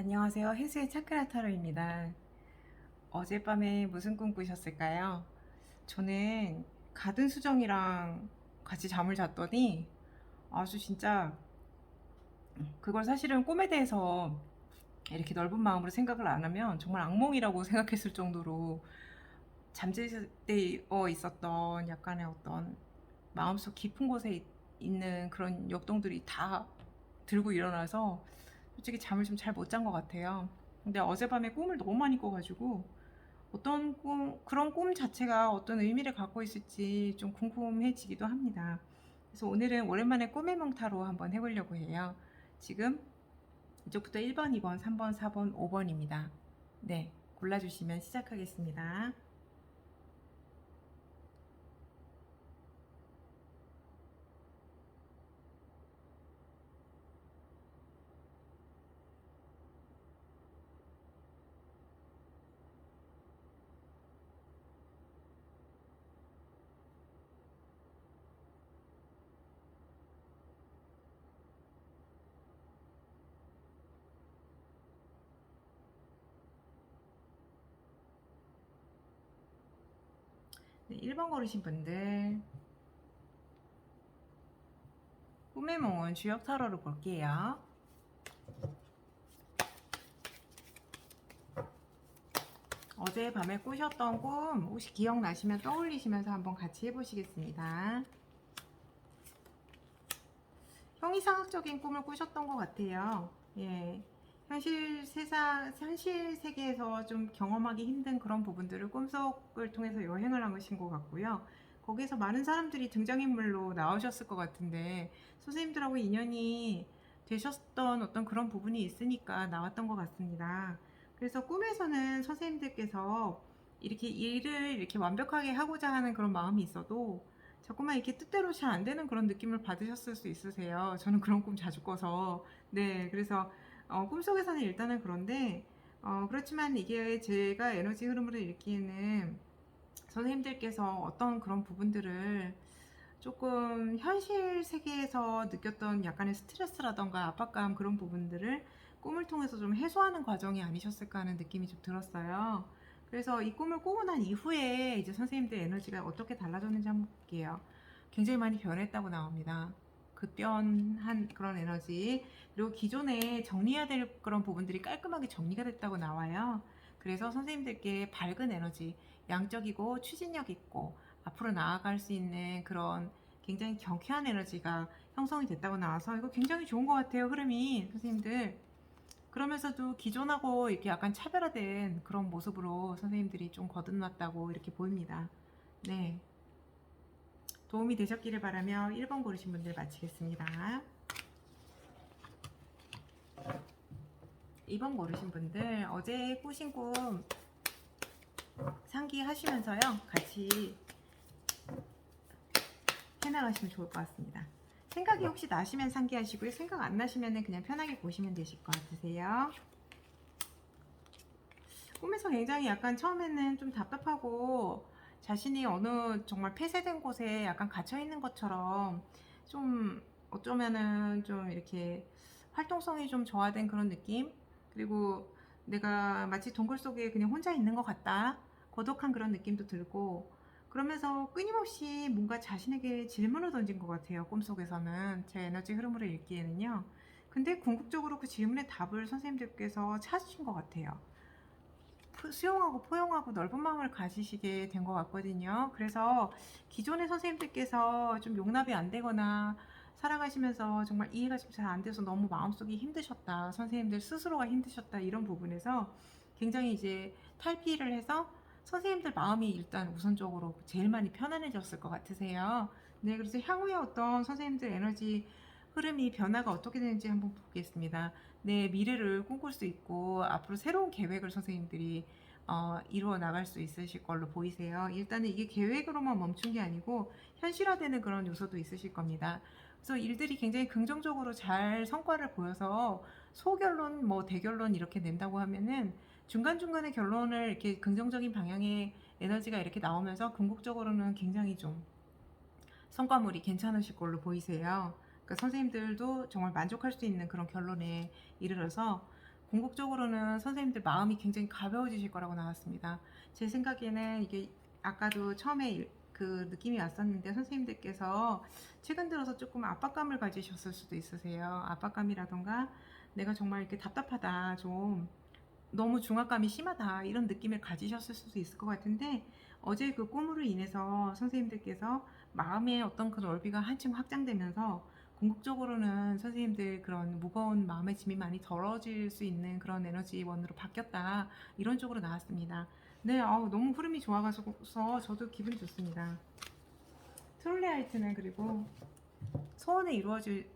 안녕하세요. 해수의 차크라 타로입니다. 어젯밤에 무슨 꿈 꾸셨을까요? 저는 가든 수정이랑 같이 잠을 잤더니 아주 진짜 그걸 사실은 꿈에 대해서 이렇게 넓은 마음으로 생각을 안 하면 정말 악몽이라고 생각했을 정도로 잠들 때 있었던 약간의 어떤 마음속 깊은 곳에 있는 그런 역동들이 다 들고 일어나서 솔직히 잠을 좀 잘 못 잔 것 같아요. 근데 어젯밤에 꿈을 너무 많이 꿔가지고 어떤 그런 꿈 자체가 어떤 의미를 갖고 있을지 좀 궁금해지기도 합니다. 그래서 오늘은 오랜만에 꿈의 몽타로 한번 해보려고 해요. 지금 이쪽부터 1번, 2번, 3번, 4번, 5번입니다. 네, 골라주시면 시작하겠습니다. 네, 1번 고르신 분들 꿈의 몽은 주역 타로를 볼게요. 어제 밤에 꾸셨던 꿈 혹시 기억나시면 떠올리시면서 한번 같이 해보시겠습니다. 형이상학적인 꿈을 꾸셨던 것 같아요. 예. 현실 세계에서 좀 경험하기 힘든 그런 부분들을 꿈속을 통해서 여행을 한 것인 것 같고요. 거기에서 많은 사람들이 등장인물로 나오셨을 것 같은데, 선생님들하고 인연이 되셨던 어떤 그런 부분이 있으니까 나왔던 것 같습니다. 그래서 꿈에서는 선생님들께서 이렇게 일을 이렇게 완벽하게 하고자 하는 그런 마음이 있어도 자꾸만 이렇게 뜻대로 잘 안 되는 그런 느낌을 받으셨을 수 있으세요. 저는 그런 꿈 자주 꿔서. 네, 그래서 꿈속에서는 일단은 그런데 그렇지만 이게 제가 에너지 흐름을 일으키는 선생님들께서 어떤 그런 부분들을 조금 현실 세계에서 느꼈던 약간의 스트레스라던가 압박감 그런 부분들을 꿈을 통해서 좀 해소하는 과정이 아니셨을까 하는 느낌이 좀 들었어요. 그래서 이 꿈을 꾸고 난 이후에 이제 선생님들 에너지가 어떻게 달라졌는지 한번 볼게요. 굉장히 많이 변했다고 나옵니다. 급변한 그런 에너지, 그리고 기존에 정리해야 될 그런 부분들이 깔끔하게 정리가 됐다고 나와요. 그래서 선생님들께 밝은 에너지, 양적이고 추진력 있고 앞으로 나아갈 수 있는 그런 굉장히 경쾌한 에너지가 형성이 됐다고 나와서 이거 굉장히 좋은 것 같아요. 흐름이 선생님들. 그러면서도 기존하고 이렇게 약간 차별화된 그런 모습으로 선생님들이 좀 거듭났다고 이렇게 보입니다. 네. 도움이 되셨기를 바라며 1번 고르신 분들 마치겠습니다. 2번 고르신 분들 어제 꾸신 꿈 상기하시면서요. 같이 해나가시면 좋을 것 같습니다. 생각이 혹시 나시면 상기하시고요. 생각 안 나시면 그냥 편하게 보시면 되실 것 같으세요. 꿈에서 굉장히 약간 처음에는 좀 답답하고 자신이 어느 정말 폐쇄된 곳에 약간 갇혀 있는 것처럼 좀 어쩌면은 좀 이렇게 활동성이 좀 저하된 그런 느낌? 그리고 내가 마치 동굴 속에 그냥 혼자 있는 것 같다. 고독한 그런 느낌도 들고 그러면서 끊임없이 뭔가 자신에게 질문을 던진 것 같아요. 꿈속에서는 제 에너지 흐름으로 읽기에는요. 근데 궁극적으로 그 질문의 답을 선생님들께서 찾으신 것 같아요. 수용하고 포용하고 넓은 마음을 가지시게 된 것 같거든요. 그래서 기존의 선생님들께서 좀 용납이 안 되거나 살아가시면서 정말 이해가 좀 잘 안 돼서 너무 마음속이 힘드셨다. 선생님들 스스로가 힘드셨다. 이런 부분에서 굉장히 이제 탈피를 해서 선생님들 마음이 일단 우선적으로 제일 많이 편안해졌을 것 같으세요. 네, 그래서 향후에 어떤 선생님들 에너지 흐름이 변화가 어떻게 되는지 한번 보겠습니다. 내 미래를 꿈꿀 수 있고 앞으로 새로운 계획을 선생님들이 이루어 나갈 수 있으실 걸로 보이세요. 일단은 이게 계획으로만 멈춘 게 아니고 현실화되는 그런 요소도 있으실 겁니다. 그래서 일들이 굉장히 긍정적으로 잘 성과를 보여서 소결론, 뭐 대결론 이렇게 낸다고 하면은 중간중간에 결론을 이렇게 긍정적인 방향의 에너지가 이렇게 나오면서 궁극적으로는 굉장히 좀 성과물이 괜찮으실 걸로 보이세요. 그러니까 선생님들도 정말 만족할 수 있는 그런 결론에 이르러서 궁극적으로는 선생님들 마음이 굉장히 가벼워지실 거라고 나왔습니다. 제 생각에는 이게 아까도 처음에 그 느낌이 왔었는데 선생님들께서 최근 들어서 조금 압박감을 가지셨을 수도 있으세요. 압박감이라던가 내가 정말 이렇게 답답하다, 좀 너무 중압감이 심하다, 이런 느낌을 가지셨을 수도 있을 것 같은데, 어제 그 꿈으로 인해서 선생님들께서 마음의 어떤 그 넓이가 한층 확장되면서 궁극적으로는 선생님들 그런 무거운 마음의 짐이 많이 덜어질 수 있는 그런 에너지원으로 바뀌었다, 이런 쪽으로 나왔습니다. 네, 너무 흐름이 좋아가서 저도 기분 좋습니다. 트롤레하이트는 그리고 소원이 이루어질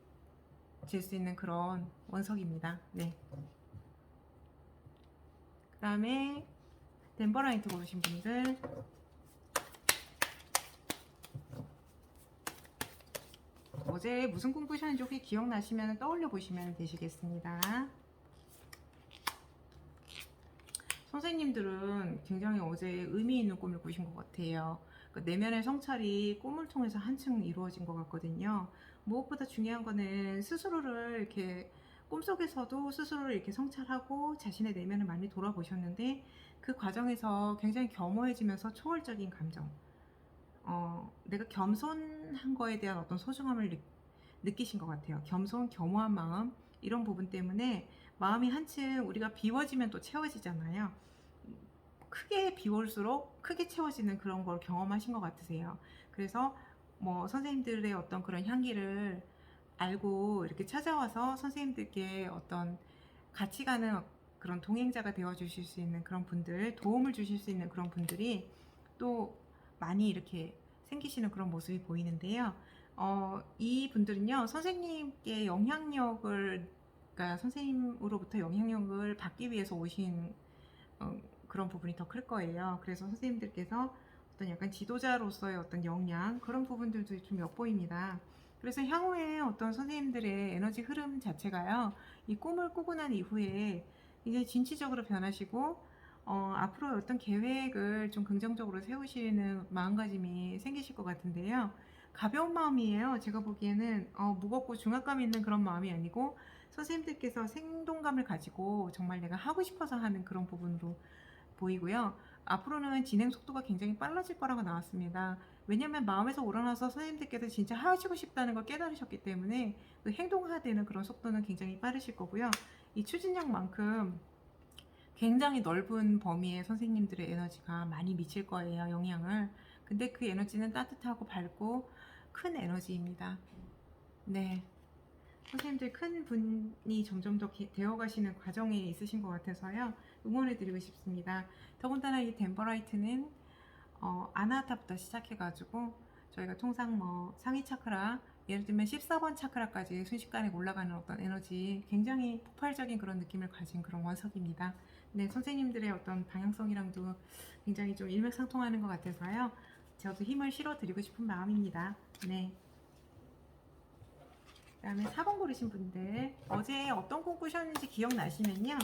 수 있는 그런 원석입니다. 네. 그 다음에 덴버라이트 고르신 분들, 어제 무슨 꿈 꾸셨는지 혹시 기억나시면 떠올려 보시면 되시겠습니다. 선생님들은 굉장히 어제 의미 있는 꿈을 꾸신 것 같아요. 그러니까 내면의 성찰이 꿈을 통해서 한층 이루어진 것 같거든요. 무엇보다 중요한 거는 스스로를 이렇게 꿈속에서도 스스로를 이렇게 성찰하고 자신의 내면을 많이 돌아보셨는데, 그 과정에서 굉장히 겸허해지면서 초월적인 감정, 내가 겸손한 거에 대한 어떤 소중함을 느끼신 것 같아요. 겸손, 겸허한 마음, 이런 부분 때문에 마음이 한층, 우리가 비워지면 또 채워지잖아요. 크게 비울수록 크게 채워지는 그런 걸 경험하신 것 같으세요. 그래서 뭐 선생님들의 어떤 그런 향기를 알고 이렇게 찾아와서 선생님들께 어떤 같이 가는 그런 동행자가 되어 주실 수 있는 그런 분들, 도움을 주실 수 있는 그런 분들이 또 많이 이렇게 생기시는 그런 모습이 보이는데요. 이 분들은요, 선생님께 영향력을, 그러니까 선생님으로부터 영향력을 받기 위해서 오신 그런 부분이 더 클 거예요. 그래서 선생님들께서 어떤 약간 지도자로서의 어떤 역량, 그런 부분들도 좀 엿보입니다. 그래서 향후에 어떤 선생님들의 에너지 흐름 자체가요, 이 꿈을 꾸고 난 이후에 이제 진취적으로 변하시고, 앞으로 어떤 계획을 좀 긍정적으로 세우시는 마음가짐이 생기실 것 같은데요. 가벼운 마음이에요. 제가 보기에는 무겁고 중압감 있는 그런 마음이 아니고, 선생님들께서 생동감을 가지고 정말 내가 하고 싶어서 하는 그런 부분으로 보이고요. 앞으로는 진행 속도가 굉장히 빨라질 거라고 나왔습니다. 왜냐하면 마음에서 우러나서 선생님들께서 진짜 하시고 싶다는 걸 깨달으셨기 때문에 그 행동화되는 그런 속도는 굉장히 빠르실 거고요. 이 추진력만큼 굉장히 넓은 범위의 선생님들의 에너지가 많이 미칠 거예요, 영향을. 근데 그 에너지는 따뜻하고 밝고 큰 에너지입니다. 네. 선생님들 큰 분이 점점 더 되어 가시는 과정에 있으신 것 같아서요, 응원해 드리고 싶습니다. 더군다나 이 덴버라이트는 아나하타부터 시작해 가지고 저희가 통상 뭐 상위 차크라, 예를 들면 14번 차크라까지 순식간에 올라가는 어떤 에너지, 굉장히 폭발적인 그런 느낌을 가진 그런 원석입니다. 네, 선생님들의 어떤 방향성이랑도 굉장히 좀 일맥상통하는 것 같아서요, 저도 힘을 실어 드리고 싶은 마음입니다. 네. 그 다음에 4번 고르신 분들, 어제 어떤 꿈 꾸셨는지 기억나시면요,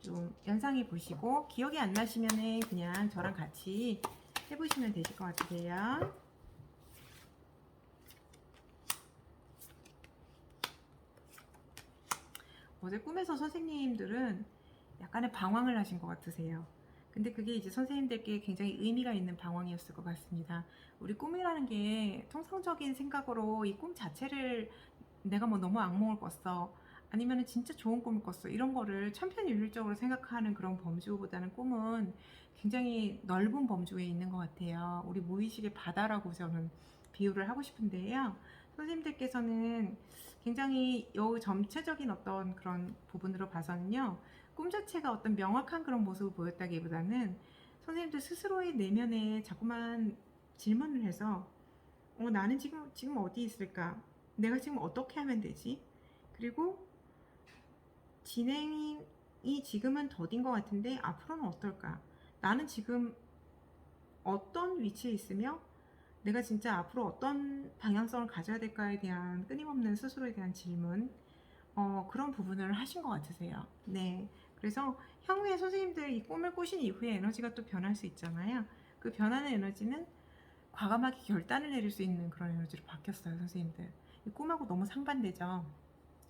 좀 연상해 보시고, 기억이 안 나시면은 그냥 저랑 같이 해보시면 되실 것 같으세요. 어제 꿈에서 선생님들은 약간의 방황을 하신 것 같으세요. 근데 그게 이제 선생님들께 굉장히 의미가 있는 방황이었을 것 같습니다. 우리 꿈이라는 게 통상적인 생각으로 이 꿈 자체를 내가 뭐 너무 악몽을 꿨어, 아니면 진짜 좋은 꿈을 꿨어, 이런 거를 천편일률적으로 생각하는 그런 범주보다는 꿈은 굉장히 넓은 범주에 있는 것 같아요. 우리 무의식의 바다라고 저는 비유를 하고 싶은데요. 선생님들께서는 굉장히 요 전체적인 어떤 그런 부분으로 봐서는요, 꿈 자체가 어떤 명확한 그런 모습을 보였다기보다는 선생님들 스스로의 내면에 자꾸만 질문을 해서 나는 지금 어디 있을까? 내가 지금 어떻게 하면 되지? 그리고 진행이 지금은 더딘 것 같은데 앞으로는 어떨까? 나는 지금 어떤 위치에 있으며 내가 진짜 앞으로 어떤 방향성을 가져야 될까에 대한 끊임없는 스스로에 대한 질문, 그런 부분을 하신 것 같으세요. 네. 그래서 향후에 선생님들 이 꿈을 꾸신 이후에 에너지가 또 변할 수 있잖아요. 그 변하는 에너지는 과감하게 결단을 내릴 수 있는 그런 에너지로 바뀌었어요, 선생님들. 이 꿈하고 너무 상반되죠.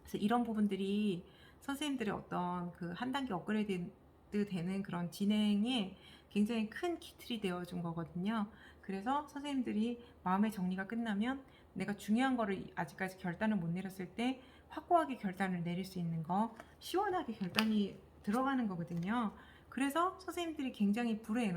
그래서 이런 부분들이 선생님들의 어떤 그 한 단계 업그레이드 되는 그런 진행에 굉장히 큰 기틀이 되어준 거거든요. 그래서 선생님들이 마음의 정리가 끝나면 내가 중요한 거를 아직까지 결단을 못 내렸을 때 확고하게 결단을 내릴 수 있는 거, 시원하게 결단이 들어가는 거거든요. 그래서 선생님들이 굉장히 불의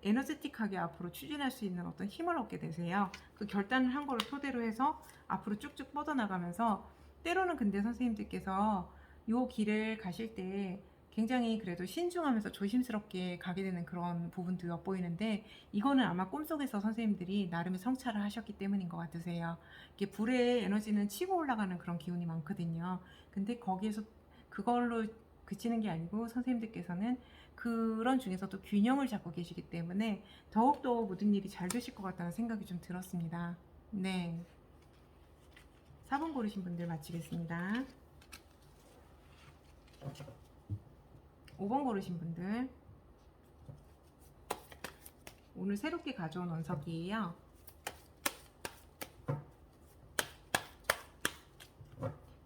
에너제틱하게 앞으로 추진할 수 있는 어떤 힘을 얻게 되세요. 그 결단을 한 거를 토대로 해서 앞으로 쭉쭉 뻗어나가면서, 때로는 근데 선생님들께서 요 길을 가실 때 굉장히 그래도 신중하면서 조심스럽게 가게 되는 그런 부분도 엿보이는데, 이거는 아마 꿈속에서 선생님들이 나름의 성찰을 하셨기 때문인 것 같으세요. 이게 불의 에너지는 치고 올라가는 그런 기운이 많거든요. 근데 거기에서 그걸로 그치는 게 아니고 선생님들께서는 그런 중에서도 균형을 잡고 계시기 때문에 더욱더 모든 일이 잘 되실 것 같다는 생각이 좀 들었습니다. 네. 4번 고르신 분들 마치겠습니다. 5번 고르신 분들, 오늘 새롭게 가져온 원석이에요.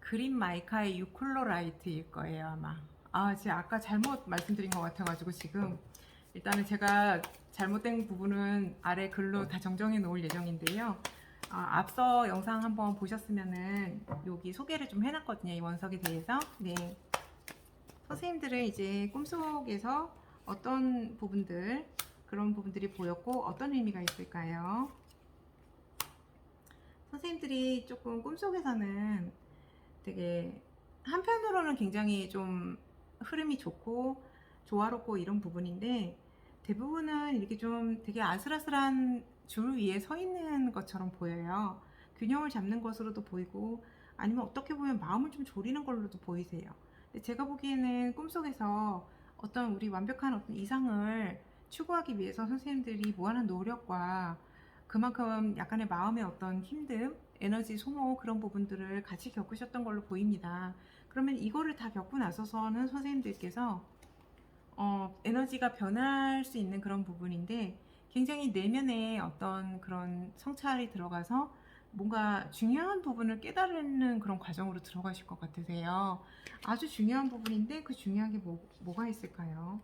그린 마이카의 유클로라이트일 거예요, 아마. 제가 아까 잘못 말씀드린 것 같아가지고 지금 일단은 제가 잘못된 부분은 아래 글로 다 정정해 놓을 예정인데요. 앞서 영상 한번 보셨으면은 여기 소개를 좀 해놨거든요, 이 원석에 대해서. 네. 선생님들은 이제 꿈속에서 어떤 부분들, 그런 부분들이 보였고 어떤 의미가 있을까요? 선생님들이 조금 꿈속에서는 되게 한편으로는 굉장히 좀 흐름이 좋고 조화롭고 이런 부분인데, 대부분은 이렇게 좀 되게 아슬아슬한 줄 위에 서 있는 것처럼 보여요. 균형을 잡는 것으로도 보이고, 아니면 어떻게 보면 마음을 좀 졸이는 걸로도 보이세요. 근데 제가 보기에는 꿈속에서 어떤 우리 완벽한 어떤 이상을 추구하기 위해서 선생님들이 무한한 노력과 그만큼 약간의 마음의 어떤 힘듦, 에너지 소모, 그런 부분들을 같이 겪으셨던 걸로 보입니다. 그러면 이거를 다 겪고 나서서는 선생님들께서 에너지가 변할 수 있는 그런 부분인데, 굉장히 내면에 어떤 그런 성찰이 들어가서 뭔가 중요한 부분을 깨달는 그런 과정으로 들어가실 것 같으세요. 아주 중요한 부분인데 그 중요한 게 뭐가 있을까요?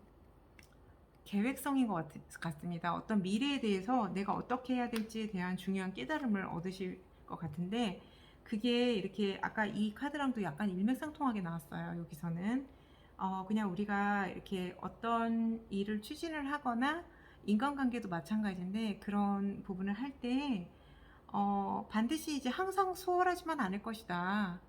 계획성인 것 같습니다. 어떤 미래에 대해서 내가 어떻게 해야 될지에 대한 중요한 깨달음을 얻으실 것 같은데, 그게 이렇게 아까 이 카드랑도 약간 일맥상통하게 나왔어요. 여기서는 그냥 우리가 이렇게 어떤 일을 추진을 하거나 인간관계도 마찬가지인데, 그런 부분을 할 때 반드시 이제 항상 수월하지만 않을 것이다.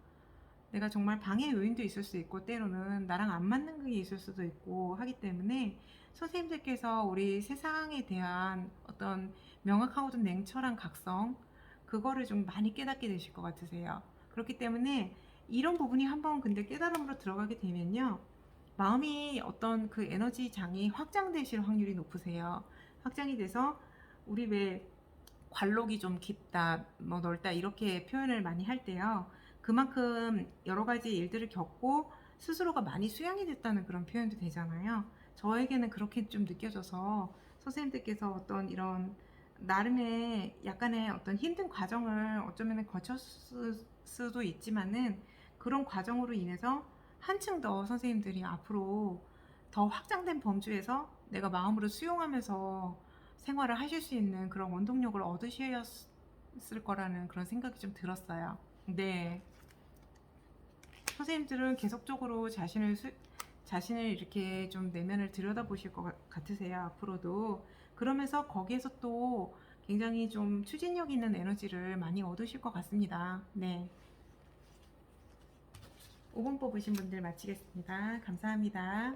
내가 정말 방해 요인도 있을 수 있고 때로는 나랑 안 맞는 게 있을 수도 있고 하기 때문에, 선생님들께서 우리 세상에 대한 어떤 명확하고도 냉철한 각성, 그거를 좀 많이 깨닫게 되실 것 같으세요. 그렇기 때문에 이런 부분이 한번 근데 깨달음으로 들어가게 되면요, 마음이 어떤 그 에너지 장이 확장되실 확률이 높으세요. 확장이 돼서 우리 왜 관록이 좀 깊다, 뭐 넓다 이렇게 표현을 많이 할 때요, 그만큼 여러 가지 일들을 겪고 스스로가 많이 수양이 됐다는 그런 표현도 되잖아요. 저에게는 그렇게 좀 느껴져서 선생님들께서 어떤 이런 나름의 약간의 어떤 힘든 과정을 어쩌면 거쳤을 수도 있지만은, 그런 과정으로 인해서 한층 더 선생님들이 앞으로 더 확장된 범주에서 내가 마음으로 수용하면서 생활을 하실 수 있는 그런 원동력을 얻으셨을 거라는 그런 생각이 좀 들었어요. 네. 선생님들은 계속적으로 자신을 이렇게 좀 내면을 들여다보실 것 같으세요, 앞으로도. 그러면서 거기에서 또 굉장히 좀 추진력 있는 에너지를 많이 얻으실 것 같습니다. 네. 5번 뽑으신 분들 마치겠습니다. 감사합니다.